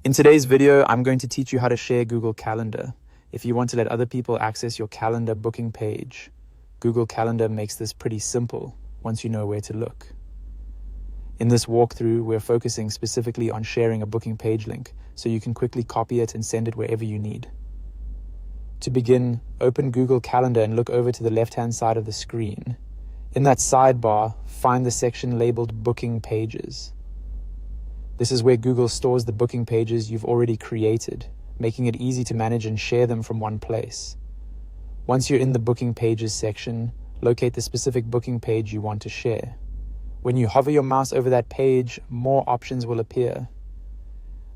In today's video, I'm going to teach you how to share Google Calendar. If you want to let other people access your calendar booking page, Google Calendar makes this pretty simple once you know where to look. In this walkthrough, we're focusing specifically on sharing a booking page link so you can quickly copy it and send it wherever you need. To begin, open Google Calendar and look over to the left-hand side of the screen. In that sidebar, find the section labeled Booking Pages. This is where Google stores the booking pages you've already created, making it easy to manage and share them from one place. Once you're in the Booking Pages section, locate the specific booking page you want to share. When you hover your mouse over that page, more options will appear.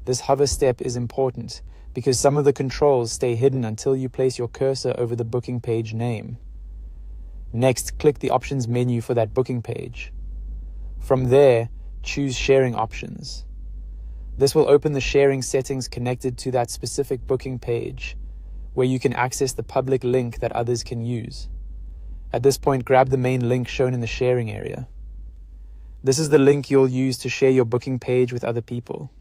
This hover step is important because some of the controls stay hidden until you place your cursor over the booking page name. Next, click the Options menu for that booking page. From there, choose Sharing Options. This will open the sharing settings connected to that specific booking page, where you can access the public link that others can use. At this point, grab the main link shown in the sharing area. This is the link you'll use to share your booking page with other people.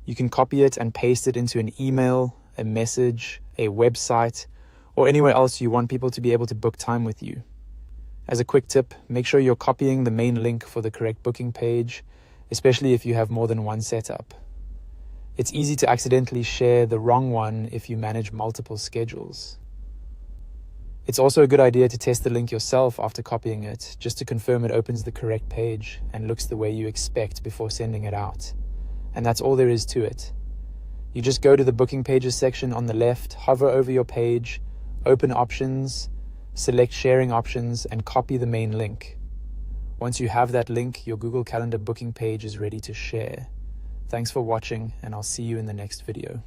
You can copy it and paste it into an email, a message, a website, or anywhere else you want people to be able to book time with you. As a quick tip, make sure you're copying the main link for the correct booking page, especially if you have more than one setup. It's easy to accidentally share the wrong one if you manage multiple schedules. It's also a good idea to test the link yourself after copying it, just to confirm it opens the correct page and looks the way you expect before sending it out. And that's all there is to it. You just go to the Booking Pages section on the left, hover over your page, open Options, select Sharing Options, and copy the main link. Once you have that link, your Google Calendar booking page is ready to share. Thanks for watching, and I'll see you in the next video.